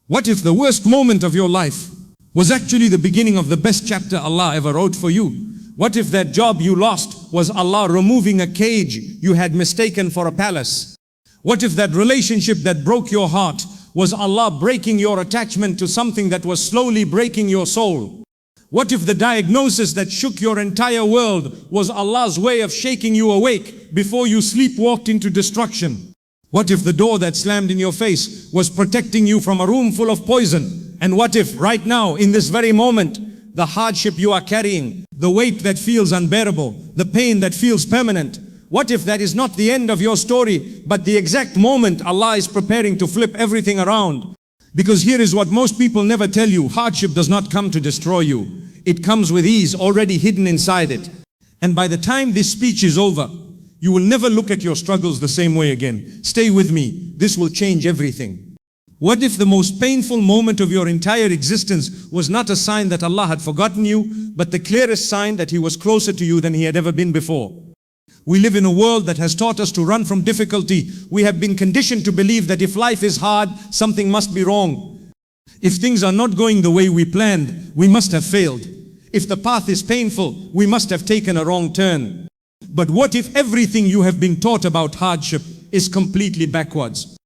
What if the worst moment of your life was actually the beginning of the best chapter Allah ever wrote for you? What if that job you lost was Allah removing a cage you had mistaken for a palace? What if that relationship that broke your heart was Allah breaking your attachment to something that was slowly breaking your soul? What if the diagnosis that shook your entire world was Allah's way of shaking you awake before you sleepwalked into destruction? What if the door that slammed in your face was protecting you from a room full of poison? And what if right now, in this very moment, the hardship you are carrying, the weight that feels unbearable, the pain that feels permanent, what if that is not the end of your story, but the exact moment Allah is preparing to flip everything around? Because here is what most people never tell you: hardship does not come to destroy you. It comes with ease already hidden inside it. And by the time this speech is over, you will never look at your struggles the same way again. Stay with me, this will change everything. What if the most painful moment of your entire existence was not a sign that Allah had forgotten you, but the clearest sign that He was closer to you than He had ever been before? We live in a world that has taught us to run from difficulty. We have been conditioned to believe that if life is hard, something must be wrong. If things are not going the way we planned, we must have failed. If the path is painful, we must have taken a wrong turn. But what if everything you have been taught about hardship is completely backwards?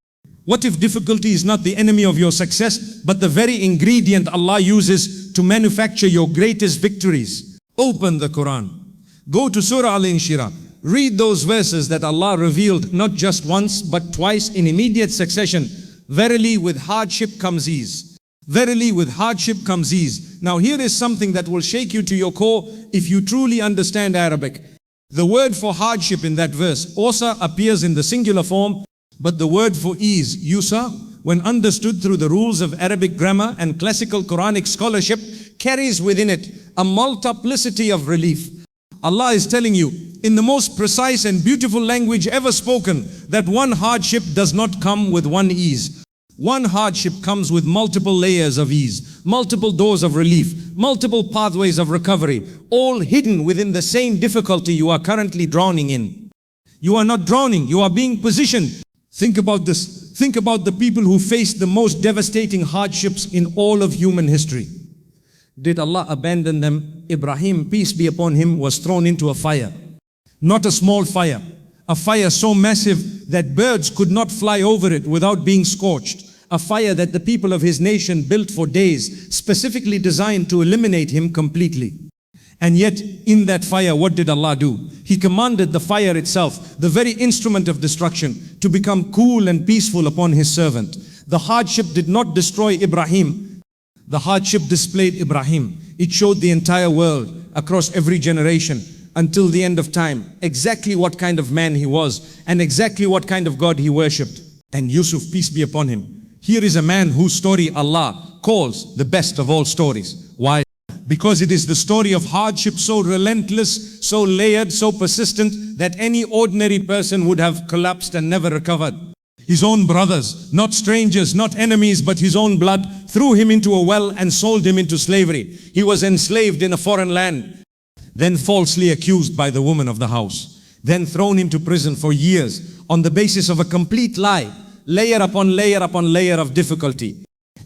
What if difficulty is not the enemy of your success, but the very ingredient Allah uses to manufacture your greatest victories? Open the Qur'an. Go to Surah Al-Inshirah. Read those verses that Allah revealed not just once, but twice in immediate succession. Verily with hardship comes ease. Verily with hardship comes ease. Now here is something that will shake you to your core if you truly understand Arabic. The word for hardship in that verse, osa, appears in the singular form, but the word for ease, yusa, when understood through the rules of Arabic grammar and classical Quranic scholarship, carries within it a multiplicity of relief. Allah is telling you, in the most precise and beautiful language ever spoken, that one hardship does not come with one ease. One hardship comes with multiple layers of ease, multiple doors of relief, multiple pathways of recovery, all hidden within the same difficulty you are currently drowning in. You are not drowning, you are being positioned. Think about this. Think about the people who faced the most devastating hardships in all of human history. Did Allah abandon them? Ibrahim, peace be upon him, was thrown into a fire. Not a small fire. A fire so massive that birds could not fly over it without being scorched. A fire that the people of his nation built for days, specifically designed to eliminate him completely. And yet, in that fire, what did Allah do? He commanded the fire itself, the very instrument of destruction, to become cool and peaceful upon his servant. The hardship did not destroy Ibrahim. The hardship displayed Ibrahim. It showed the entire world, across every generation, until the end of time, exactly what kind of man he was, and exactly what kind of God he worshipped. And Yusuf, peace be upon him, here is a man whose story Allah calls the best of all stories. Why? Because it is the story of hardship so relentless, so layered, so persistent, that any ordinary person would have collapsed and never recovered. His own brothers, not strangers, not enemies, but his own blood, threw him into a well and sold him into slavery. He was enslaved in a foreign land, then falsely accused by the woman of the house, then thrown into prison for years on the basis of a complete lie, layer upon layer upon layer of difficulty.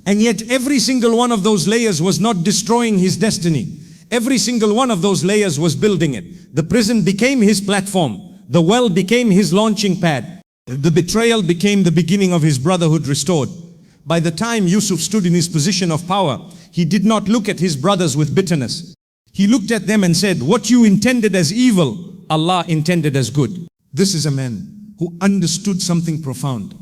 And yet every single one of those layers was not destroying his destiny. Every single one of those layers was building it. The prison became his platform. The well became his launching pad. The betrayal became the beginning of his brotherhood restored. By the time Yusuf stood in his position of power, he did not look at his brothers with bitterness. He looked at them and said, "What you intended as evil, Allah intended as good." This is a man who understood something profound.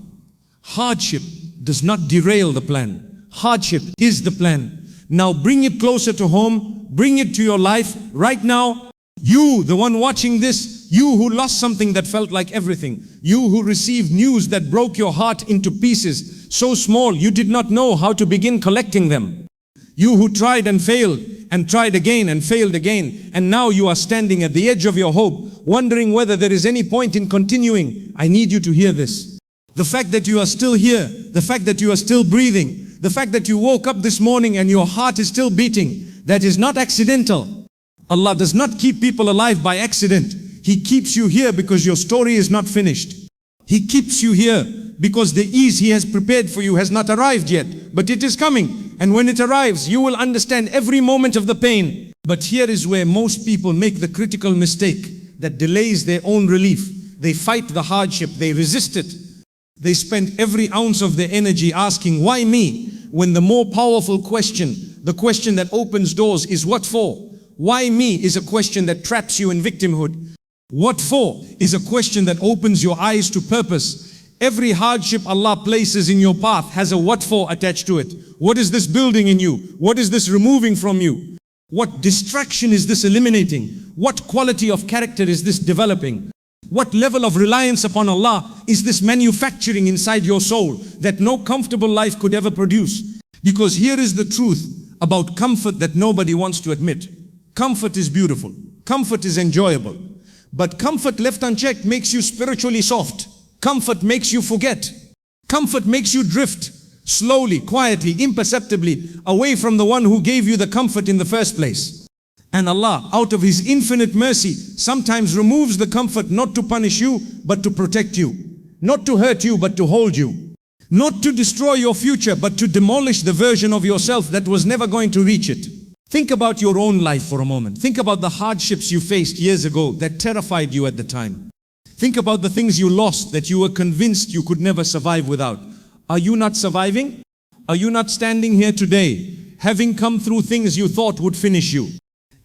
Hardship does not derail the plan. Hardship is the plan. Now bring it closer to home, bring it to your life right now. You, the one watching this, you who lost something that felt like everything, you who received news that broke your heart into pieces, so small you did not know how to begin collecting them. You who tried and failed, and tried again and failed again, and now you are standing at the edge of your hope, wondering whether there is any point in continuing. I need you to hear this. The fact that you are still here, the fact that you are still breathing, the fact that you woke up this morning and your heart is still beating, that is not accidental. Allah does not keep people alive by accident. He keeps you here because your story is not finished. He keeps you here because the ease He has prepared for you has not arrived yet, but it is coming. And when it arrives, you will understand every moment of the pain. But here is where most people make the critical mistake that delays their own relief. They fight the hardship, they resist it. They spend every ounce of their energy asking, why me? When the more powerful question, the question that opens doors, is what for? Why me is a question that traps you in victimhood. What for is a question that opens your eyes to purpose. Every hardship Allah places in your path has a what for attached to it. What is this building in you? What is this removing from you? What distraction is this eliminating? What quality of character is this developing? What level of reliance upon Allah is this manufacturing inside your soul that no comfortable life could ever produce? Because here is the truth about comfort that nobody wants to admit. Comfort is beautiful. Comfort is enjoyable. But comfort left unchecked makes you spiritually soft. Comfort makes you forget. Comfort makes you drift slowly, quietly, imperceptibly away from the one who gave you the comfort in the first place. And Allah, out of His infinite mercy, sometimes removes the comfort not to punish you, but to protect you. Not to hurt you, but to hold you. Not to destroy your future, but to demolish the version of yourself that was never going to reach it. Think about your own life for a moment. Think about the hardships you faced years ago that terrified you at the time. Think about the things you lost that you were convinced you could never survive without. Are you not surviving? Are you not standing here today, having come through things you thought would finish you?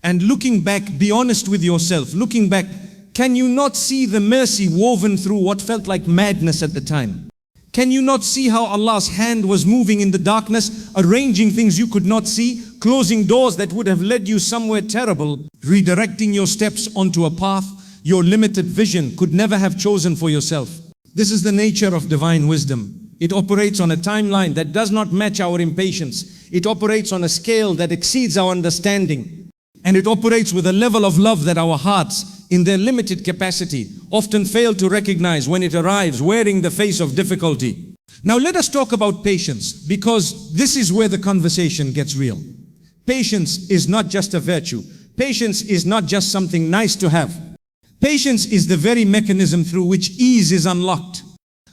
And looking back, be honest with yourself. Looking back, can you not see the mercy woven through what felt like madness at the time? Can you not see how Allah's hand was moving in the darkness, arranging things you could not see, closing doors that would have led you somewhere terrible, redirecting your steps onto a path your limited vision could never have chosen for yourself? This is the nature of divine wisdom. It operates on a timeline that does not match our impatience. It operates on a scale that exceeds our understanding. And it operates with a level of love that our hearts, in their limited capacity, often fail to recognize when it arrives wearing the face of difficulty. Now let us talk about patience, because this is where the conversation gets real. Patience is not just a virtue. Patience is not just something nice to have. Patience is the very mechanism through which ease is unlocked.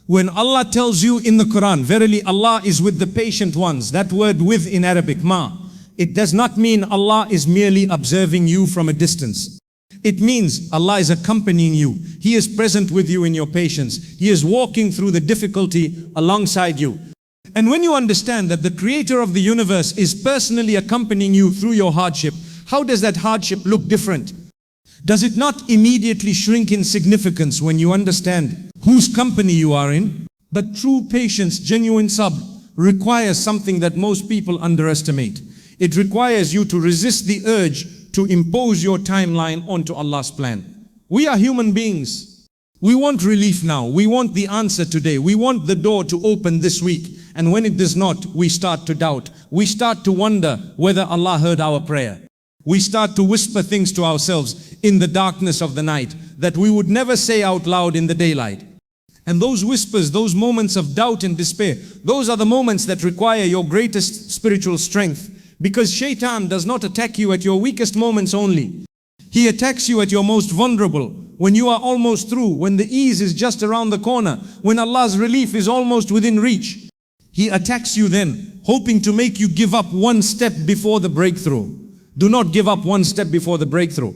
When Allah tells you in the Qur'an, verily Allah is with the patient ones, that word with in Arabic, ma, it does not mean Allah is merely observing you from a distance. It means Allah is accompanying you. He is present with you in your patience. He is walking through the difficulty alongside you. And when you understand that the Creator of the universe is personally accompanying you through your hardship, how does that hardship look different? Does it not immediately shrink in significance when you understand whose company you are in? But true patience, genuine sabr, requires something that most people underestimate. It requires you to resist the urge to impose your timeline onto Allah's plan. We are human beings. We want relief now. We want the answer today. We want the door to open this week. And when it does not, we start to doubt. We start to wonder whether Allah heard our prayer. We start to whisper things to ourselves in the darkness of the night that we would never say out loud in the daylight. And those whispers, those moments of doubt and despair, those are the moments that require your greatest spiritual strength. Because Shaitan does not attack you at your weakest moments only. He attacks you at your most vulnerable, when you are almost through, when the ease is just around the corner, when Allah's relief is almost within reach. He attacks you then, hoping to make you give up one step before the breakthrough. Do not give up one step before the breakthrough.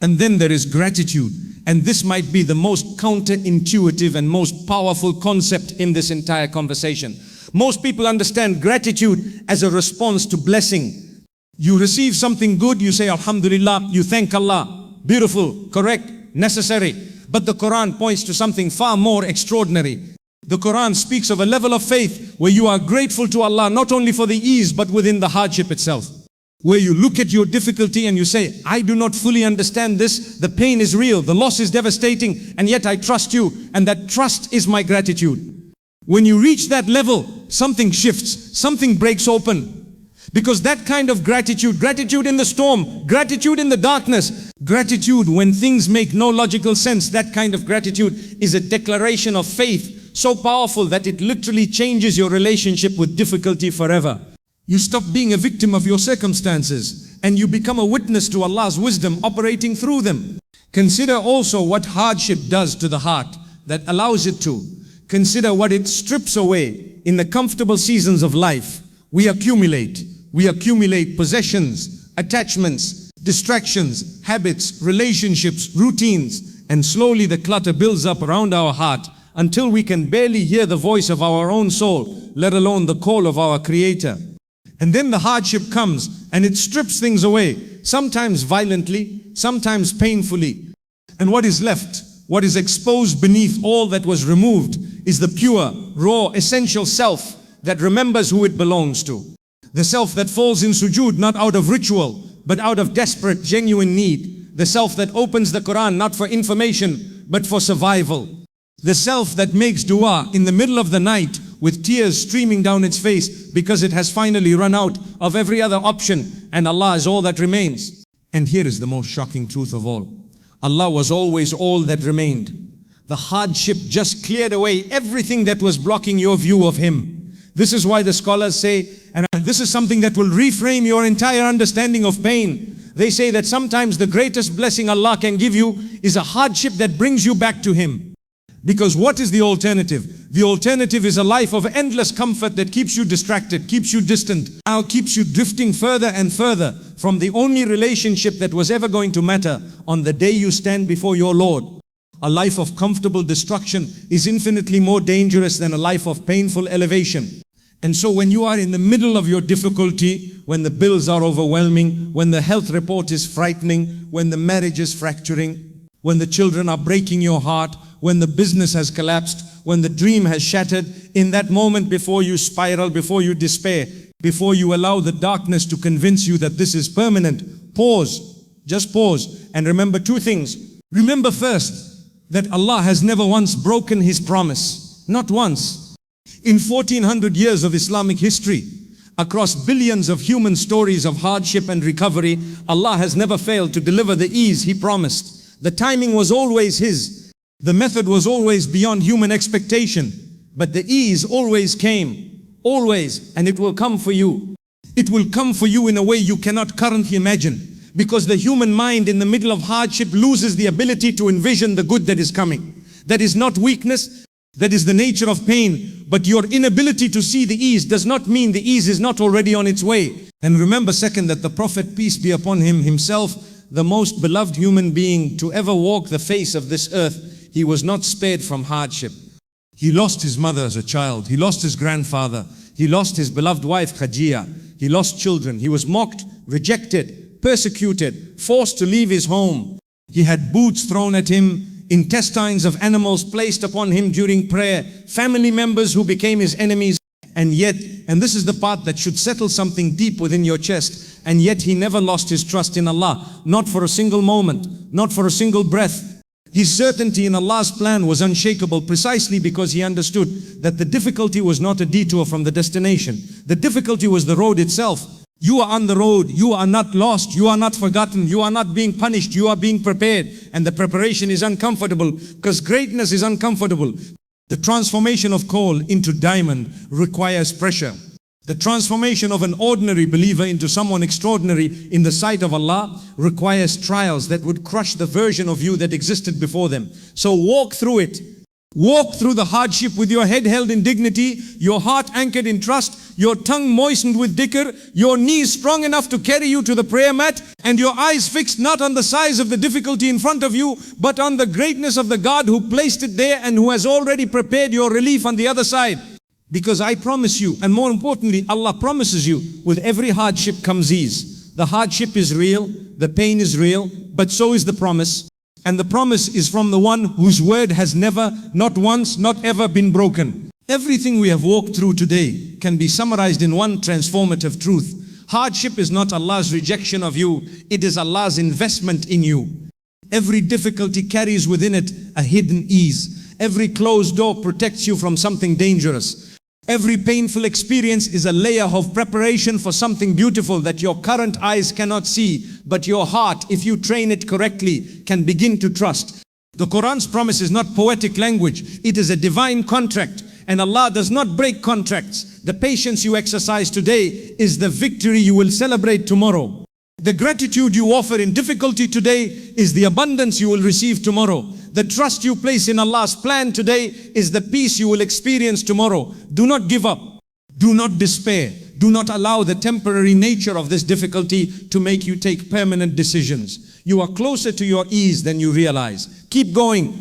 And then there is gratitude. And this might be the most counterintuitive and most powerful concept in this entire conversation. Most people understand gratitude as a response to blessing. You receive something good, you say Alhamdulillah, you thank Allah. Beautiful, correct, necessary. But the Quran points to something far more extraordinary. The Quran speaks of a level of faith where you are grateful to Allah not only for the ease but within the hardship itself. Where you look at your difficulty and you say, I do not fully understand this, the pain is real, the loss is devastating, and yet I trust you, and that trust is my gratitude. When you reach that level, something shifts, something breaks open. Because that kind of gratitude, gratitude in the storm, gratitude in the darkness, gratitude when things make no logical sense, that kind of gratitude is a declaration of faith so powerful that it literally changes your relationship with difficulty forever. You stop being a victim of your circumstances and you become a witness to Allah's wisdom operating through them. Consider also what hardship does to the heart that allows it to. Consider what it strips away in the comfortable seasons of life. We accumulate possessions, attachments, distractions, habits, relationships, routines, and slowly the clutter builds up around our heart until we can barely hear the voice of our own soul, let alone the call of our Creator. And then the hardship comes and it strips things away, sometimes violently, sometimes painfully. And what is left, what is exposed beneath all that was removed, is the pure, raw, essential self that remembers who it belongs to. The self that falls in sujood not out of ritual, but out of desperate, genuine need. The self that opens the Qur'an not for information, but for survival. The self that makes dua in the middle of the night with tears streaming down its face because it has finally run out of every other option and Allah is all that remains. And here is the most shocking truth of all. Allah was always all that remained. The hardship just cleared away everything that was blocking your view of Him. This is why the scholars say, and this is something that will reframe your entire understanding of pain. They say that sometimes the greatest blessing Allah can give you is a hardship that brings you back to Him. Because what is the alternative? The alternative is a life of endless comfort that keeps you distracted, keeps you distant, now keeps you drifting further and further from the only relationship that was ever going to matter on the day you stand before your Lord. A life of comfortable destruction is infinitely more dangerous than a life of painful elevation. And so when you are in the middle of your difficulty, when the bills are overwhelming, when the health report is frightening, when the marriage is fracturing, when the children are breaking your heart, when the business has collapsed, when the dream has shattered, in that moment before you spiral, before you despair, before you allow the darkness to convince you that this is permanent, pause, just pause and remember two things. Remember first that Allah has never once broken His promise, not once. In 1400 years of Islamic history, across billions of human stories of hardship and recovery, Allah has never failed to deliver the ease He promised. The timing was always His. The method was always beyond human expectation. But the ease always came, always, and it will come for you. It will come for you in a way you cannot currently imagine. Because the human mind in the middle of hardship loses the ability to envision the good that is coming. That is not weakness, that is the nature of pain. But your inability to see the ease does not mean the ease is not already on its way. And remember second that the Prophet, peace be upon him, himself, the most beloved human being to ever walk the face of this earth, he was not spared from hardship. He lost his mother as a child. He lost his grandfather. He lost his beloved wife Khadija. He lost children. He was mocked, rejected, persecuted, forced to leave his home. He had boots thrown at him, intestines of animals placed upon him during prayer, family members who became his enemies. And yet, and this is the part that should settle something deep within your chest, and yet he never lost his trust in Allah, not for a single moment, not for a single breath. His certainty in Allah's plan was unshakable precisely because he understood that the difficulty was not a detour from the destination. The difficulty was the road itself. You are on the road, you are not lost, you are not forgotten, you are not being punished, you are being prepared. And the preparation is uncomfortable because greatness is uncomfortable. The transformation of coal into diamond requires pressure. The transformation of an ordinary believer into someone extraordinary in the sight of Allah requires trials that would crush the version of you that existed before them. So walk through it. Walk through the hardship with your head held in dignity, your heart anchored in trust, your tongue moistened with dhikr, your knees strong enough to carry you to the prayer mat, and your eyes fixed not on the size of the difficulty in front of you, but on the greatness of the God who placed it there and who has already prepared your relief on the other side. Because I promise you, and more importantly, Allah promises you, with every hardship comes ease. The hardship is real, the pain is real, but so is the promise. And the promise is from the one whose word has never, not once, not ever been broken. Everything we have walked through today can be summarized in one transformative truth. Hardship is not Allah's rejection of you, it is Allah's investment in you. Every difficulty carries within it a hidden ease. Every closed door protects you from something dangerous. Every painful experience is a layer of preparation for something beautiful that your current eyes cannot see, but your heart, if you train it correctly, can begin to trust. The Qur'an's promise is not poetic language, it is a divine contract, and Allah does not break contracts. The patience you exercise today is the victory you will celebrate tomorrow. The gratitude you offer in difficulty today is the abundance you will receive tomorrow. The trust you place in Allah's plan today is the peace you will experience tomorrow. Do not give up. Do not despair. Do not allow the temporary nature of this difficulty to make you take permanent decisions. You are closer to your ease than you realize. Keep going.